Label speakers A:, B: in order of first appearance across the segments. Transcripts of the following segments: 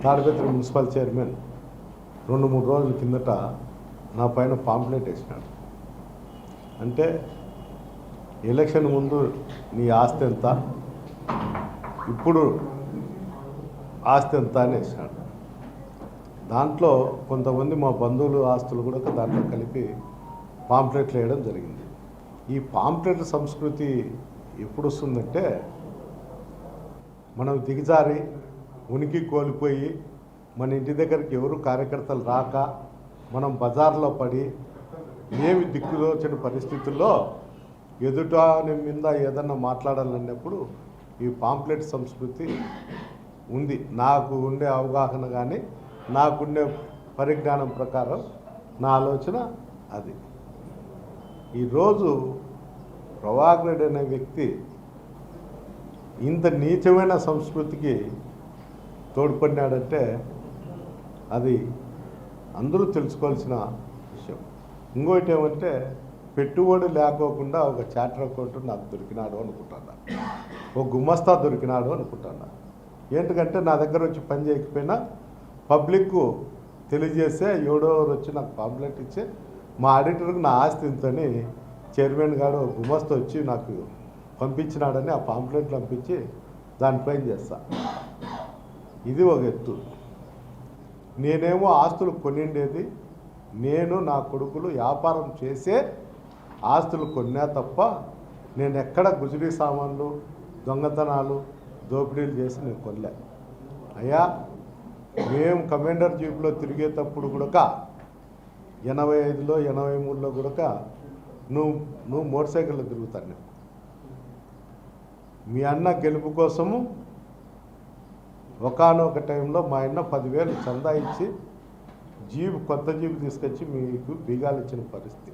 A: Tadipatri municipal chairman 2-3 రోజుల కిందట నా పైన పాంప్లెట్ వేసినాడు. అంటే ఎలక్షన్ ముందు నీ ఆస్తి ఎంత, ఇప్పుడు ఆస్తి ఎంత అని వేసినాడు. దాంట్లో కొంతమంది మా బంధువులు ఆస్తులు కూడా దాంట్లో కలిపి పాంప్లెట్లు వేయడం జరిగింది. ఈ పాంప్లెట్ల సంస్కృతి ఎప్పుడు వస్తుందంటే, మనం దిగజారి ఉనికి కోల్పోయి మన ఇంటి దగ్గరికి ఎవరు కార్యకర్తలు రాక మనం బజార్లో పడి ఏమి దిక్కుదోచని పరిస్థితుల్లో ఎదుట మీద ఏదన్నా మాట్లాడాలన్నప్పుడు ఈ పాంప్లెట్ సంస్కృతి ఉంది. నాకు ఉండే అవగాహన కానీ నాకుండే పరిజ్ఞానం ప్రకారం నా ఆలోచన అది. ఈరోజు ప్రభాకర్ రెడ్డి అనే వ్యక్తి ఇంత నీచమైన సంస్కృతికి తోడ్పడినాడంటే అది అందరూ తెలుసుకోవాల్సిన విషయం. ఇంకోటి ఏమంటే, పెట్టుబడి లేకోకుండా ఒక చార్టర్ అకౌంట్ నాకు దొరికినాడు అనుకుంటున్నా, ఒక గుమస్తా దొరికినాడు అనుకుంటున్నా. ఏంటంటే నా దగ్గర వచ్చి పని చేయకపోయినా పబ్లిక్కు తెలియజేస్తే ఎవడో వచ్చి నాకు పాంప్లెట్ ఇచ్చి మా ఆడిటర్కి నా ఆస్తి ఇంతని చైర్మన్ గారు గుమస్తా వచ్చి నాకు పంపించినాడని ఆ పాంప్లెట్ పంపించి దానిపైన చేస్తా. ఇది ఒక ఎత్తు. నేనేమో ఆస్తులు కొనిండేది, నేను నా కొడుకులు వ్యాపారం చేసే ఆస్తులు కొన్నా తప్ప నేను ఎక్కడ గుజరీ సామాన్లు దొంగతనాలు దోపిడీలు చేసి నేను కొనలే. అయ్యా, మేము కమాండర్ జీప్లో తిరిగేటప్పుడు కూడా 85లో 83లో కూడా నువ్వు మోటార్ సైకిల్లో తిరుగుతాను. మీ అన్న గెలుపు కోసము ఒకానొక టైంలో మా అన్న 10,000 చందా ఇచ్చి కొత్త జీపు తీసుకొచ్చి మీకు బీగాలు ఇచ్చిన పరిస్థితి.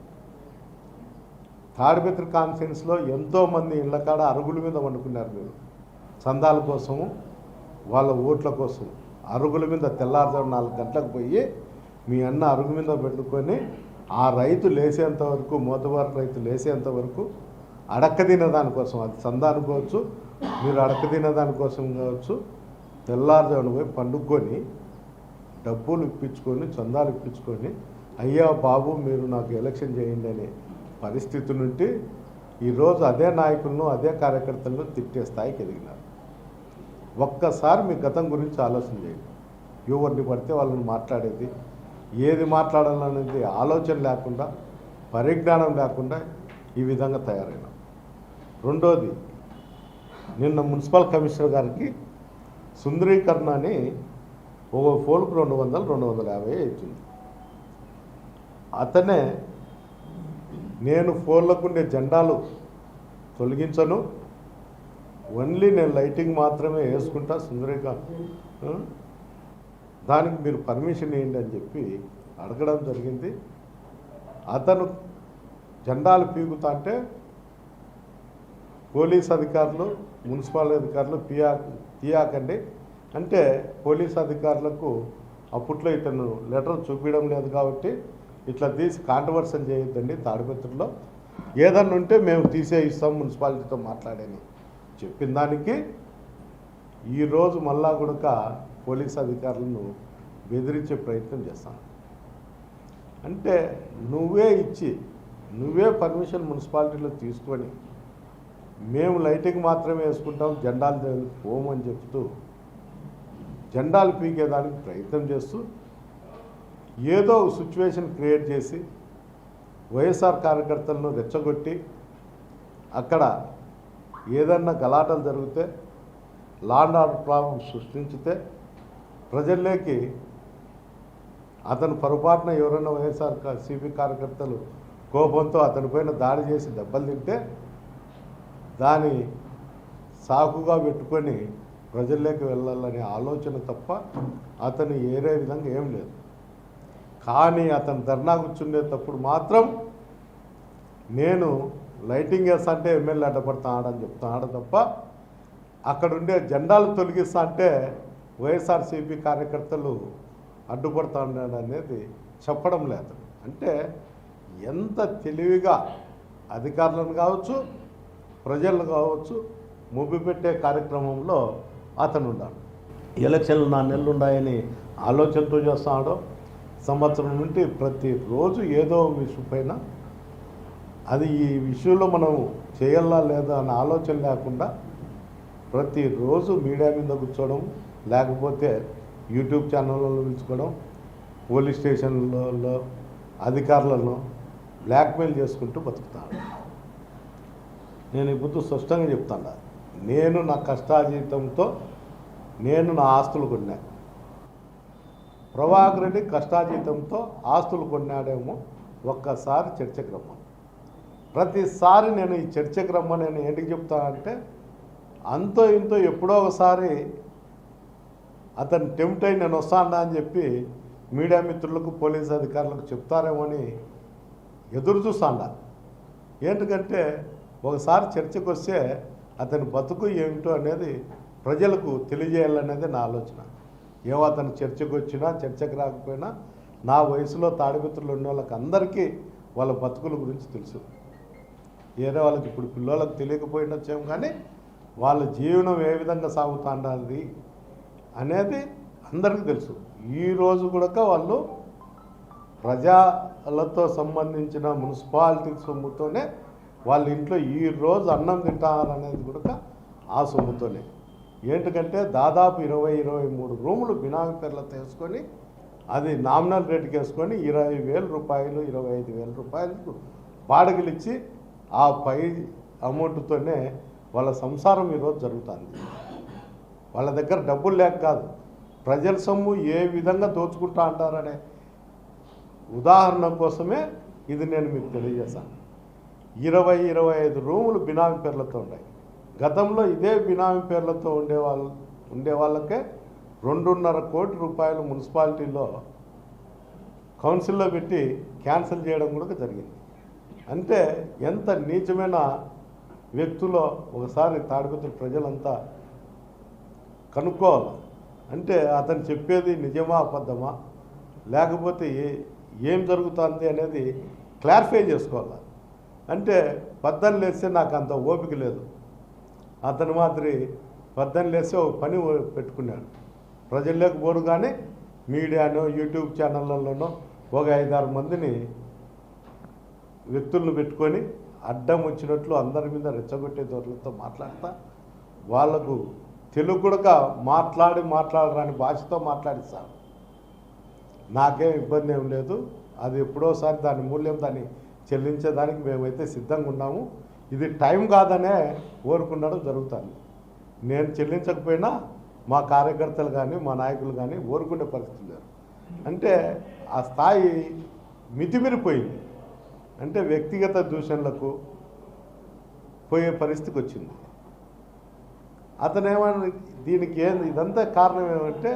A: తాడిపత్రి కాన్ఫరెన్స్లో ఎంతోమంది ఇళ్ల కాడ అరుగుల మీద వండుకున్నారు. మీరు చందాల కోసము, వాళ్ళ ఓట్ల కోసం అరుగుల మీద తెల్లారుజాము 4 గంటలకు పోయి మీ అన్న అరుగు మీద పెట్టుకొని ఆ రైతు లేసేంత వరకు, మోతబారు రైతు లేసేంత వరకు అడక్క తినేదానికోసం, అది చందా అనుకోవచ్చు, మీరు అడక్క తినేదానికోసం కావచ్చు, తెల్లారుజామున పోయి పండుకొని డబ్బులు ఇప్పించుకొని చందాలు ఇప్పించుకొని అయ్యా బాబు మీరు నాకు ఎలక్షన్ చేయండి అనే పరిస్థితి నుండి ఈరోజు అదే నాయకులను అదే కార్యకర్తలను తిట్టే స్థాయికి ఎదిగినారు. ఒక్కసారి మీ గతం గురించి ఆలోచన చేయండి. ఎవరిని పడితే వాళ్ళని మాట్లాడేది, ఏది మాట్లాడాలనేది ఆలోచన లేకుండా, పరిజ్ఞానం లేకుండా ఈ విధంగా తయారైన. రెండోది, నిన్న మున్సిపల్ కమిషనర్ గారికి సుందరీకరణ అని ఒక ఫోన్కు 200-250 ఇచ్చింది. అతనే నేను ఫోన్లకు ఉండే జెండాలు తొలగించను, ఓన్లీ నేను లైటింగ్ మాత్రమే వేసుకుంటా సుందరీకరణ, దానికి మీరు పర్మిషన్ ఇవ్వండి అని చెప్పి అడగడం జరిగింది. అతను జెండాలు పీకుతా అంటే పోలీస్ అధికారులు, మున్సిపల్ అధికారులు తీయాకండి అంటే పోలీస్ అధికారులకు అప్పట్లో ఇతను లెటర్ చూపించడం లేదు కాబట్టి ఇట్లా తీసి కాంట్రవర్సల్ చేయొద్దండి, తాడిపత్రిలో ఏదన్నా ఉంటే మేము తీసేయిస్తాం మున్సిపాలిటీతో మాట్లాడని చెప్పిన దానికి ఈరోజు మళ్ళా కూడా పోలీస్ అధికారులను బెదిరించే ప్రయత్నం చేస్తాను. అంటే నువ్వే ఇచ్చి నువ్వే పర్మిషన్ మున్సిపాలిటీలో తీసుకొని మేము లైటింగ్ మాత్రమే వేసుకుంటాం, జెండాలు పోమని చెప్తూ జెండాలు పీకేదానికి ప్రయత్నం చేస్తూ ఏదో సిచ్యువేషన్ క్రియేట్ చేసి వైఎస్ఆర్ కార్యకర్తలను రెచ్చగొట్టి అక్కడ ఏదన్నా గలాటలు జరిగితే, లా అండ్ ఆర్డర్ ప్రాబ్లం సృష్టించితే ప్రజల్లోకి అతను పొరపాటున ఎవరైనా వైఎస్ఆర్ సిపి కార్యకర్తలు కోపంతో అతనిపైన దాడి చేసి దెబ్బలు తింటే దాని సాకుగా పెట్టుకొని ప్రజల్లోకి వెళ్ళాలనే ఆలోచన తప్ప అతను ఏరే విధంగా ఏం లేదు. కానీ అతను ధర్నా కూర్చునేటప్పుడు మాత్రం నేను లైటింగ్ వేస్తా అంటే ఎమ్మెల్యే అడ్డపడతాడని చెప్తున్నాడు తప్ప అక్కడుండే జెండాలు తొలగిస్తా అంటే వైఎస్ఆర్సీపీ కార్యకర్తలు అడ్డుపడతాడు అనేది చెప్పడం లేదు. అంటే ఎంత తెలివిగా అధికారులను కావచ్చు, ప్రజలను కావచ్చు, ముబ్బి పెట్టే కార్యక్రమంలో అతను ఉన్నాడు. ఎలక్షన్లు 4 నెలలు ఉన్నాయని ఆలోచనతో చేస్తున్నాడో, సంవత్సరం నుండి ప్రతిరోజు ఏదో విషయం పైన అది ఈ విషయంలో మనం చేయాలా లేదా అన్న ఆలోచన లేకుండా ప్రతిరోజు మీడియా మీద కూర్చోవడం, లేకపోతే యూట్యూబ్ ఛానళ్ళలో పిలుచుకోవడం, పోలీస్ స్టేషన్లలో అధికారులను బ్లాక్మెయిల్ చేసుకుంటూ బతుకుతాను. నేను ఇప్పుడు స్పష్టంగా చెప్తాను, నేను నా కష్టాజీతంతో నేను నా ఆస్తులు కొన్నా. ప్రభాకర్ రెడ్డి కష్టాజీతంతో ఆస్తులు కొన్నాడేమో. ఒక్కసారి చర్చకు రమ్మను. ప్రతిసారి నేను ఈ చర్చకు రమ్మని నేను ఏంటికి చెప్తానంటే, అంతో ఇంతో ఎప్పుడో ఒకసారి అతను టెంప్ట్ అయి నేను వస్తాను అని చెప్పి మీడియా మిత్రులకు పోలీసు అధికారులకు చెప్తారేమో అని ఎదురు చూస్తాండా. ఏంటంటే ఒకసారి చర్చకు వస్తే అతని బతుకు ఏమిటో అనేది ప్రజలకు తెలియజేయాలనేది నా ఆలోచన. ఏమో అతను చర్చకు వచ్చినా చర్చకు రాకపోయినా నా వయసులో తాడిమిత్రులు ఉన్న వాళ్ళకి అందరికీ వాళ్ళ బతుకుల గురించి తెలుసు. వేరే వాళ్ళకి ఇప్పుడు పిల్లలకు తెలియకపోయినచ్చేమో, కానీ వాళ్ళ జీవనం ఏ విధంగా సాగుతుండాలి అనేది అందరికీ తెలుసు. ఈరోజు కూడా వాళ్ళు ప్రజలతో సంబంధించిన మున్సిపాలిటీ సొమ్ముతోనే వాళ్ళ ఇంట్లో ఈరోజు అన్నం తింటారనేది కూడా ఆ సొమ్ముతోనే. ఏంటంటే దాదాపు 20-23 రూములు బినామీ పేర్లతో వేసుకొని అది నామినల్ రేటుకి వేసుకొని 20,000 రూపాయలు 25,000 రూపాయలకు బాడిగలు ఇచ్చి ఆ పై అమౌంట్తోనే వాళ్ళ సంసారం ఈరోజు జరుగుతుంది. వాళ్ళ దగ్గర డబ్బులు లేక కాదు, ప్రజల సొమ్ము ఏ విధంగా దోచుకుంటా అంటారనే ఉదాహరణ కోసమే ఇది నేను మీకు తెలియజేశాను. 20-25 రూములు బినామీ పేర్లతో ఉన్నాయి. గతంలో ఇదే బినామీ పేర్లతో ఉండే వాళ్ళకే 2.5 కోట్ల రూపాయలు మున్సిపాలిటీలో కౌన్సిల్లో పెట్టి క్యాన్సిల్ చేయడం కూడా జరిగింది. అంటే ఎంత నీచమైన వ్యక్తులో ఒకసారి తాడిపత్రి ప్రజలంతా కనుక్కోవాలి. అంటే అతను చెప్పేది నిజమా అబద్ధమా, లేకపోతే ఏం జరుగుతుంది అనేది క్లారిఫై చేసుకోవాలి. అంటే పద్దెని లేస్తే నాకు అంత ఓపిక లేదు. అతను మాదిరి పద్దెని లేస్తే ఒక పని పెట్టుకున్నాడు. ప్రజల్లోకి పోరు కానీ మీడియానో యూట్యూబ్ ఛానళ్ళలోనో ఒక 5-6 మందిని వ్యక్తులను పెట్టుకొని అడ్డం వచ్చినట్లు అందరి మీద రెచ్చగొట్టే దొరలతో మాట్లాడతా వాళ్ళకు తెలుగు కూడా మాట్లాడరాని భాషతో మాట్లాడిస్తాను. నాకేం ఇబ్బంది ఏం లేదు. అది ఎప్పుడోసారి దాని మూల్యం దాన్ని చెల్లించేదానికి మేమైతే సిద్ధంగా ఉన్నాము. ఇది టైం కాదనే కోరుకున్నడం జరుగుతుంది. నేను చెల్లించకపోయినా మా కార్యకర్తలు కానీ మా నాయకులు కానీ ఊరుకునే పరిస్థితి లేరు. అంటే ఆ స్థాయి మితిమిరిపోయింది. అంటే వ్యక్తిగత దూషణలకు పోయే పరిస్థితికి వచ్చింది. అతనేమన్నా దీనికి ఇదంతా కారణం ఏమంటే,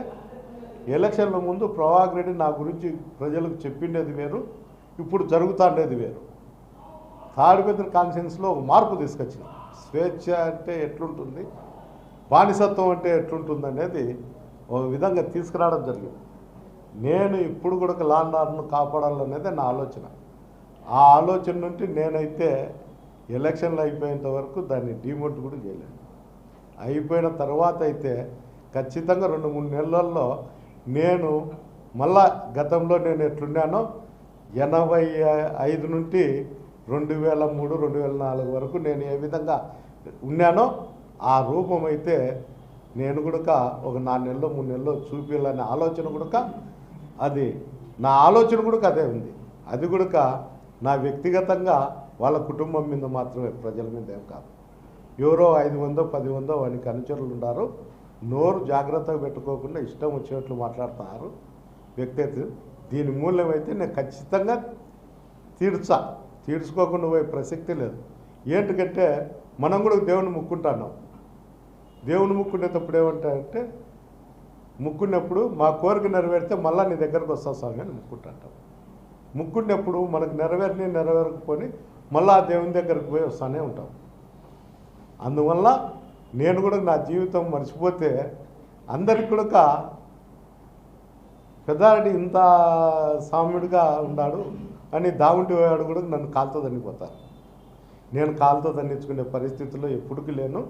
A: ఎలక్షన్ల ముందు ప్రభాకర్ రెడ్డి నా గురించి ప్రజలకు చెప్పిండేది వేరు, ఇప్పుడు జరుగుతుండేది వేరు. తాడిపత్రి కాన్ఫరెన్స్లో ఒక మార్పు తీసుకొచ్చింది. స్వేచ్ఛ అంటే ఎట్లుంటుంది, బానిసత్వం అంటే ఎట్లుంటుంది అనేది ఒక విధంగా తీసుకురావడం జరిగింది. నేను ఇప్పుడు కూడా లా అండ్ ఆర్డర్ను కాపాడాలనేది నా ఆలోచన. ఆ ఆలోచన నుండి నేనైతే ఎలక్షన్లు అయిపోయేంత వరకు దాన్ని డిమోట్ కూడా చేయలేను. అయిపోయిన తర్వాత అయితే ఖచ్చితంగా 2-3 నెలల్లో నేను మళ్ళా గతంలో నేను ఎట్లున్నానో 85 నుండి 2003-2004 వరకు నేను ఏ విధంగా ఉన్నానో ఆ రూపం అయితే నేను కూడా ఒక 4 నెలలో 3 నెలల్లో చూపించాలనే ఆలోచన కూడా అది నా ఆలోచన కూడా అదే ఉంది. అది కూడా నా వ్యక్తిగతంగా వాళ్ళ కుటుంబం మీద మాత్రమే, ప్రజల మీద ఏం కాదు. ఎవరో 500-10 వానికి అనుచరులు ఉన్నారు, నోరు జాగ్రత్తగా పెట్టుకోకుండా ఇష్టం వచ్చినట్లు మాట్లాడుతున్నారు వ్యక్తి. దీని మూల్యం అయితే నేను ఖచ్చితంగా తీర్చుకోకుండా పోయే ప్రసక్తి లేదు. ఏంటంటే మనం కూడా దేవుని ముక్కుంటున్నాం. దేవుని ముక్కునేటప్పుడు ఏమంటారంటే, ముక్కున్నప్పుడు మా కోరిక నెరవేరితే మళ్ళీ నీ దగ్గరకు వస్తా స్వామి అని ముక్కుంటాం. ముక్కున్నప్పుడు మనకు నెరవేరకపోని మళ్ళీ ఆ దేవుని దగ్గరకు పోయి వస్తానే ఉంటాం. అందువల్ల నేను కూడా నా జీవితం మర్చిపోతే అందరికి కూడా పెద్దారెడ్డి ఇంత సామ్యుడిగా ఉన్నాడు అని దావుంటి వాడు కూడా నన్ను కాలుతో దండిపోతారు. నేను కాలుతో దండించుకునే పరిస్థితుల్లో ఎప్పటికీ లేను.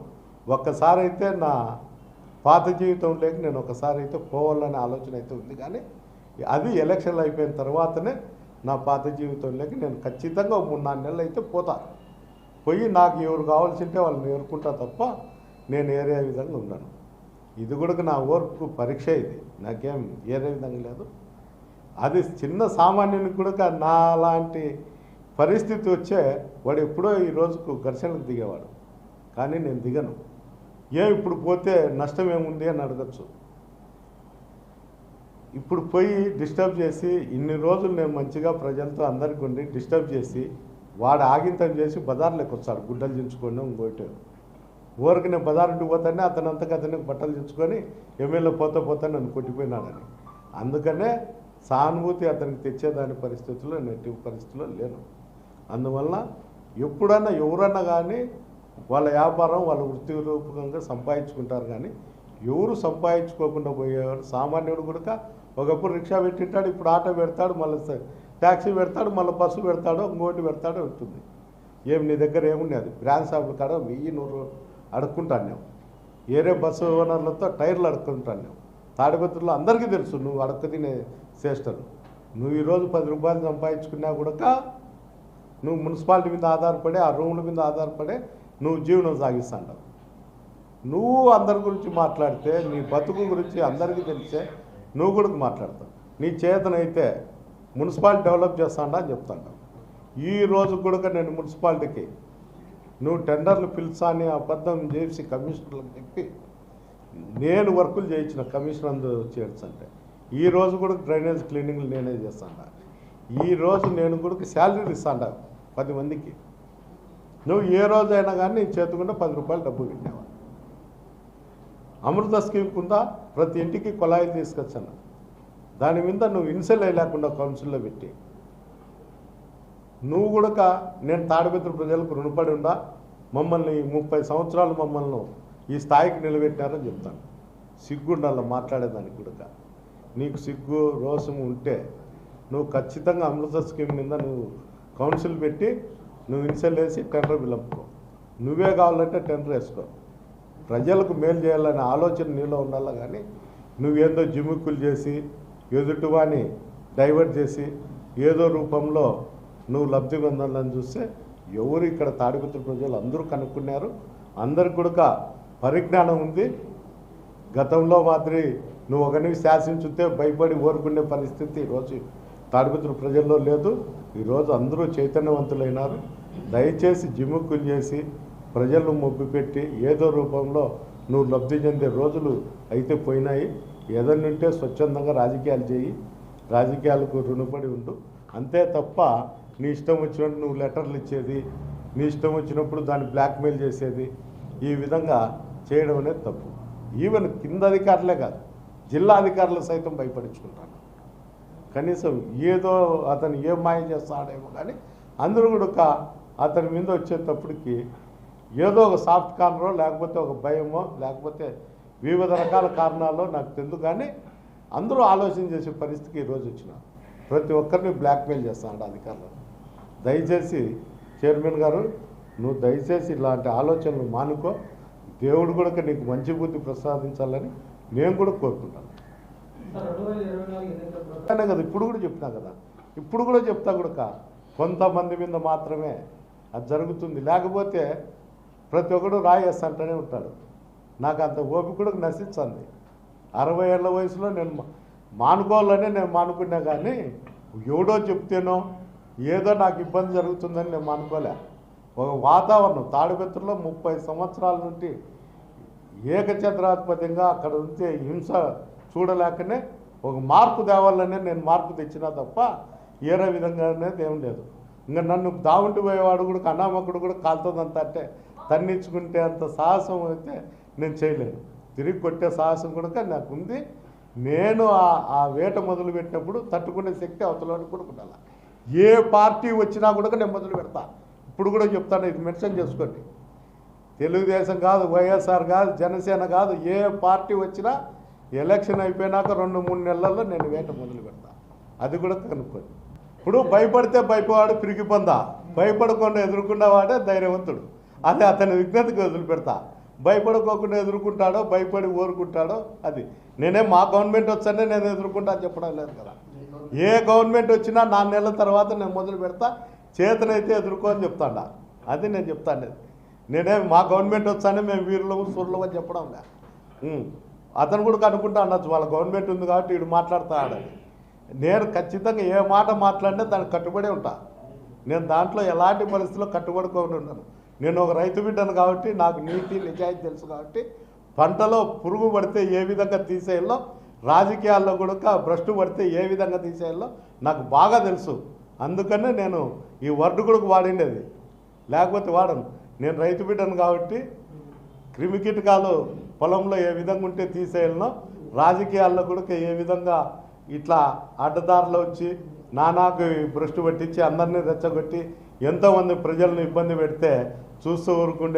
A: ఒక్కసారి అయితే నా పాత జీవితంలోకి నేను ఒకసారి అయితే పోవాలనే ఆలోచన అయితే ఉంది, కానీ అది ఎలక్షన్లు అయిపోయిన తర్వాతనే నా పాత జీవితంలోకి నేను ఖచ్చితంగా 3-4 నెలలు అయితే పోతా. పోయి నాకు ఎవరు కావాల్సింటే వాళ్ళని ఎదుర్కొంటా తప్ప నేను ఏరే విధంగా ఉన్నాను. ఇది కూడా నా ఓర్పు పరీక్ష, ఇది నాకేం ఏరే విధంగా లేదు. అది చిన్న సామాన్యునికి కూడా నా లాంటి పరిస్థితి వచ్చే వాడు ఎప్పుడో ఈ రోజుకు ఘర్షణకు దిగేవాడు, కానీ నేను దిగను. ఇప్పుడు పోతే నష్టం ఏముంది అని అడగచ్చు. ఇప్పుడు పోయి డిస్టర్బ్ చేసి ఇన్ని రోజులు నేను మంచిగా ప్రజలతో అందరికి ఉండి డిస్టర్బ్ చేసి వాడు ఆగింతం చేసి బజార్లోకి వచ్చాడు, గుడ్డలు దించుకొని ఇంకోటి ఊరికి నేను బజారుకి పోతానే అతనికి బట్టలు దించుకొని ఎమ్మెల్యే పోతా నన్ను కొట్టిపోయినాడని. అందుకనే సానుభూతి అతనికి తెచ్చేదాని పరిస్థితుల్లో నెగిటివ్ పరిస్థితుల్లో లేను. అందువల్ల ఎప్పుడన్నా ఎవరన్నా కానీ వాళ్ళ వ్యాపారం వాళ్ళ వృత్తి రూపకంగా సంపాదించుకుంటారు, కానీ ఎవరు సంపాదించుకోకుండా పోయేవాడు సామాన్యుడు కూడా ఒకప్పుడు రిక్షా పెట్టింటాడు, ఇప్పుడు ఆటో పెడతాడు, మళ్ళీ ట్యాక్సీ పెడతాడు, మళ్ళీ బస్సు పెడతాడు, ఇంకోటి పెడతాడు ఉంటుంది. నీ దగ్గర ఏమున్నది? బ్రాండ్ షాపుల కాడ 1000-100 అడుక్కుంటాను నేను. ఏరే బస్సు ఓనర్లతో టైర్లు అడుక్కుంటాను నేను. తాడిపత్రిలో అందరికీ తెలుసు నువ్వు అడక్క తినే చేష్టలు. నువ్వు ఈరోజు 10 రూపాయలు సంపాదించుకున్నా కూడా నువ్వు మున్సిపాలిటీ మీద ఆధారపడే, ఆ రూముల మీద ఆధారపడే నువ్వు జీవనం సాగిస్తావు. నువ్వు అందరి గురించి మాట్లాడితే నీ బతుకు గురించి అందరికీ తెలిసే నువ్వు కూడా మాట్లాడతావు. నీ చేతనైతే మున్సిపాలిటీ డెవలప్ చేస్తాడా అని చెప్తాను. ఈ రోజు కూడా నేను మున్సిపాలిటీకి నువ్వు టెండర్లు పిలిచా అని అబద్ధం చేసి కమిషనర్లకు చెప్పి నేను వర్కులు చేయించిన కమిషనర్ చేర్చంటే ఈ రోజు కూడా డ్రైనేజ్ క్లీనింగ్లు నేనే చేస్తాను. ఈరోజు నేను కూడా శాలరీలు ఇస్తాను 10 మందికి. నువ్వు ఏ రోజైనా కానీ నేను చేతుకుండా 10 రూపాయలు డబ్బు పెట్టినావా? అమృత స్కీమ్ కింద ప్రతి ఇంటికి కుళాయిలు తీసుకొచ్చాను. దాని మీద నువ్వు ఇన్సెల్ లేకుండా కౌన్సిల్లో పెట్టి నువ్వు కూడా నేను తాడిపత్రి ప్రజలకు రుణపడి ఉండా, మమ్మల్ని 30 సంవత్సరాలు మమ్మల్ని ఈ స్థాయికి నిలబెట్టారని చెప్తాను. సిగ్గుండాల మాట్లాడేదానికి కూడా. నీకు సిగ్గు రోషము ఉంటే నువ్వు ఖచ్చితంగా అమృత స్కీమ్ మీద నువ్వు కౌన్సిల్ పెట్టి నువ్వు ఇన్సెల్ వేసి టెండర్ పిలుపుకో. నువ్వే కావాలంటే టెండర్ వేసుకో. ప్రజలకు మేలు చేయాలనే ఆలోచన నీలో ఉండాలి, కానీ నువ్వేందో జిమ్ముక్కులు చేసి ఎదుటివాని డైవర్ట్ చేసి ఏదో రూపంలో నువ్వు లబ్ధి పొందాలని చూస్తే ఎవరు ఇక్కడ తాడిపత్రి ప్రజలు అందరూ కనుక్కున్నారు. అందరికి కూడా పరిజ్ఞానం ఉంది. గతంలో మాదిరి నువ్వు ఒకరిని శాసించుతే భయపడి ఓరుకునే పరిస్థితి ఈరోజు తాడిపత్రి ప్రజల్లో లేదు. ఈరోజు అందరూ చైతన్యవంతులైనారు. దయచేసి జిమ్ముక్కులు చేసి ప్రజలను మొబ్బిపెట్టి ఏదో రూపంలో నువ్వు లబ్ధి చెందే రోజులు అయితే పోయినాయి. ఏదైనా ఉంటే స్వచ్ఛందంగా రాజకీయాలు చేయి, రాజకీయాలకు రుణపడి ఉండు. అంతే తప్ప నీ ఇష్టం వచ్చినట్టు నువ్వు లెటర్లు ఇచ్చేది, నీ ఇష్టం వచ్చినప్పుడు దాన్ని బ్లాక్మెయిల్ చేసేది, ఈ విధంగా చేయడం అనేది తప్పు. ఈవెన్ కింద అధికారులే కాదు, జిల్లా అధికారులు సైతం భయపడించుకుంటాను. కనీసం ఏదో అతను ఏం మాయ చేస్తాడేమో, కానీ అందరూ కూడా అతని మీద వచ్చేటప్పటికి ఏదో ఒక సాఫ్ట్ కార్నరో లేకపోతే ఒక భయమో లేకపోతే వివిధ రకాల కారణాల్లో నాకు తెలుసు, కానీ అందరూ ఆలోచన చేసే పరిస్థితికి ఈరోజు వచ్చిన ప్రతి ఒక్కరిని బ్లాక్మెయిల్ చేస్తాడు అధికారులు. దయచేసి చైర్మన్ గారు, నువ్వు దయచేసి ఇలాంటి ఆలోచనలు మానుకో. దేవుడు కూడా నీకు మంచి బుద్ధి ప్రసాదించాలని నేను కూడా కోరుకుంటాను. కదా ఇప్పుడు కూడా చెప్తున్నా కదా, ఇప్పుడు కూడా చెప్తా కూడా కొంతమంది మీద మాత్రమే అది జరుగుతుంది. లేకపోతే ప్రతి ఒక్కడు రాయేస్తంటూనే ఉంటాడు. నాకు అంత ఓపిక కూడా నశించింది. 60 ఏళ్ల వయసులో నేను మానుకోవాలనే నేను మానుకున్నా, కానీ ఎవడో చెప్తేనో ఏదో నాకు ఇబ్బంది జరుగుతుందని నేను మానుకోలే. ఒక వాతావరణం తాడిపత్రిలో 30 సంవత్సరాల నుండి ఏకఛత్రాధిపత్యంగా అక్కడ ఉంటే హింస చూడలేకనే ఒక మార్పు తేవాలనే నేను మార్పు తెచ్చినా తప్ప ఏరే విధంగా అనేది ఏం లేదు. ఇంకా నన్ను దావుంటి పోయేవాడు కూడా అనామకుడు కూడా కాలుతుందంత అంటే తన్నించుకుంటే అంత సాహసం అయితే నేను చేయలేను. తిరిగి కొట్టే సాహసం కూడా నాకు ఉంది. నేను ఆ వేట మొదలు పెట్టినప్పుడు తట్టుకునే శక్తి అవతలని కూడా ఉండాలి. ఏ పార్టీ వచ్చినా కూడా నేను మొదలు పెడతా. ఇప్పుడు కూడా చెప్తాను, ఇది మెన్షన్ చేసుకోండి. తెలుగుదేశం కాదు, వైఎస్ఆర్ కాదు, జనసేన కాదు, ఏ పార్టీ వచ్చినా ఎలక్షన్ అయిపోయినాక 2-3 నెలల్లో నేను వేట మొదలు పెడతా. అది కూడా కనుక్కోండి. ఇప్పుడు భయపడితే భయపవాడు పిరికి పొందా, భయపడకుండా ఎదుర్కొన్నవాడే ధైర్యవంతుడు. అదే అతని విజ్ఞతకి వదిలిపెడతా. భయపడుకోకుండా ఎదుర్కొంటాడో భయపడి ఊరుకుంటాడో అది. మా గవర్నమెంట్ వచ్చానే నేను ఎదుర్కొంటా చెప్పడం లేదు కదా. ఏ గవర్నమెంట్ వచ్చినా 4 నెలల తర్వాత నేను మొదలు పెడతా, చేతనైతే ఎదుర్కో అని చెప్తాడా. అది నేను చెప్తాను. మా గవర్నమెంట్ వచ్చానే మేము వీరులము సూర్యులు అని చెప్పడం లే. అతను కూడా కనుక్కుంటా అనొచ్చు, వాళ్ళ గవర్నమెంట్ ఉంది కాబట్టి వీడు మాట్లాడతాడని. నేను ఖచ్చితంగా ఏ మాట మాట్లాడినా దానికి కట్టుబడి ఉంటా. నేను దాంట్లో ఎలాంటి పరిస్థితుల్లో కట్టుబడుకొని ఉన్నాను. నేను ఒక రైతు బిడ్డను కాబట్టి నాకు నీతి నిజాయితీ తెలుసు కాబట్టి పంటలో పురుగు పడితే ఏ విధంగా తీసేయాలో, రాజకీయాల్లో కూడా భ్రష్టు పడితే ఏ విధంగా తీసేయాలో నాకు బాగా తెలుసు. అందుకనే నేను ఈ వర్డ్ కూడా వాడిండేది, లేకపోతే వాడను. నేను రైతు బిడ్డను కాబట్టి క్రిమికీటకాలు పొలంలో ఏ విధంగా ఉంటే తీసేయాలనో, రాజకీయాల్లో కూడా ఏ విధంగా ఇట్లా అడ్డదారిలో వచ్చి నానాకు భ్రష్టు పట్టించి అందరినీ రెచ్చగొట్టి ఎంతోమంది ప్రజలను ఇబ్బంది పెడితే చూస్తూ ఊరుకుండే